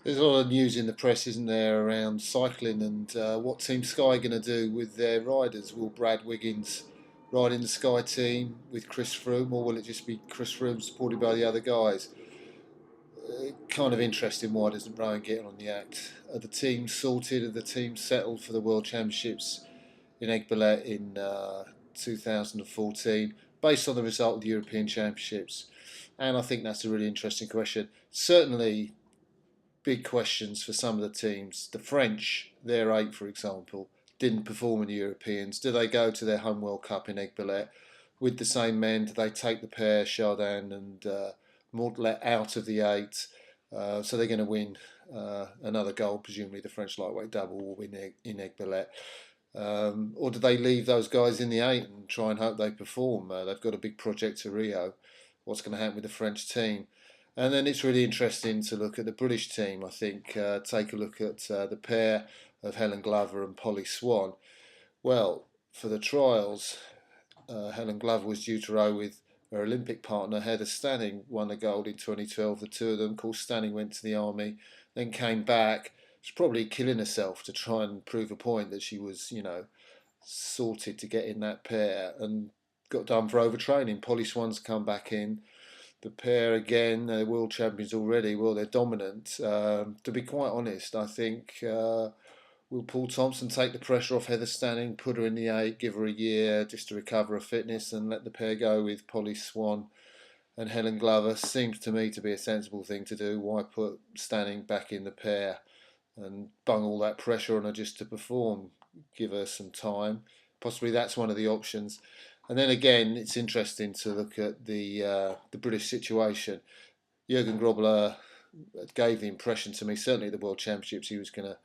There's a lot of news in the press, isn't there, around cycling and what Team Sky going to do with their riders? Will Brad Wiggins ride in the Sky team with Chris Froome, or will it just be Chris Froome supported by the other guys? Kind of interesting. Why doesn't Rowan get on the act? Are the teams sorted? Are the teams settled for the World Championships in Egberlet in 2014, based on the result of the European Championships? And I think that's a really interesting question. Certainly, big questions for some of the teams. The French, their eight, for example, didn't perform in the Europeans. Do they go to their home World Cup in Egberlet with the same men? Do they take the pair, Chardin and Mortlet, out of the eight? So they're going to win another gold. Presumably, the French lightweight double will win in Egberlet. Or do they leave those guys in the eight and try and hope they perform? They've got a big project to Rio. What's going to happen with the French team? And then it's really interesting to look at the British team. I think take a look at the pair of Helen Glover and Polly Swann. Well, for the trials, Helen Glover was due to row with her Olympic partner Heather Stanning, won the gold in 2012. The two of them, of course, Stanning went to the army, then came back. She's probably killing herself to try and prove a point that she was, sorted to get in that pair and got done for overtraining. Polly Swann's come back in. The pair again, they're world champions already. Well, they're dominant. To be quite honest, I think will Paul Thompson take the pressure off Heather Stanning, put her in the eight, give her a year just to recover her fitness, and let the pair go with Polly Swann and Helen Glover? Seems to me to be a sensible thing to do. Why put Stanning back in the pair and bung all that pressure on her just to perform? Give her some time. Possibly that's one of the options. And then again, it's interesting to look at the British situation. Jurgen Grobler gave the impression to me, certainly at the World Championships, he was going to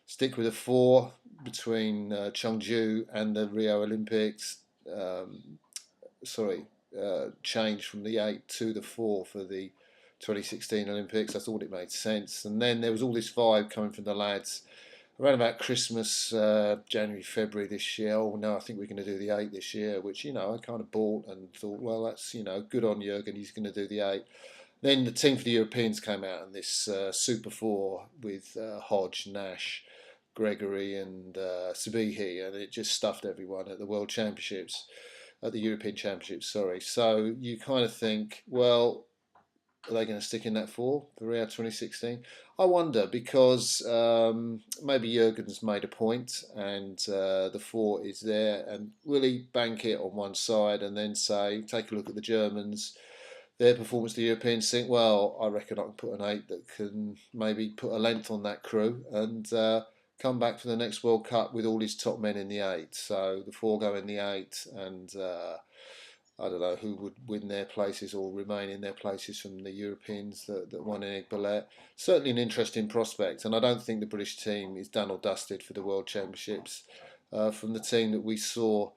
stick with a four between Chengdu and the Rio Olympics. Sorry, change from the eight to the four for the 2016 Olympics. I thought it made sense. And then there was all this vibe coming from the lads around about Christmas, January, February this year. Oh no, I think we're going to do the eight this year, which I kind of bought and thought, well, that's good on Jurgen. He's going to do the eight. Then the team for the Europeans came out in this Super Four with Hodge, Nash, Gregory, and Sabihi, and it just stuffed everyone at the World Championships, at the European Championships. Sorry. So you kind of think, well, are they going to stick in that four for Rio 2016? I wonder because maybe Jurgen's made a point and the four is there, and will he bank it on one side and then say, take a look at the Germans, their performance, the Europeans think, well, I reckon I can put an eight that can maybe put a length on that crew and come back for the next World Cup with all his top men in the eight. So the four go in the eight, and I don't know who would win their places or remain in their places from the Europeans that won in Egberlet. Certainly an interesting prospect, and I don't think the British team is done or dusted for the World Championships from the team that we saw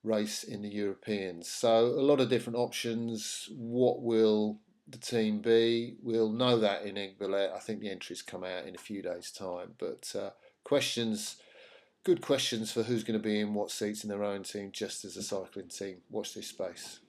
race in the Europeans. So a lot of different options. What will the team be? We'll know that in Egberlet. I think the entries come out in a few days' time, but questions. Good questions for who's going to be in what seats in their own team, just as a cycling team. Watch this space.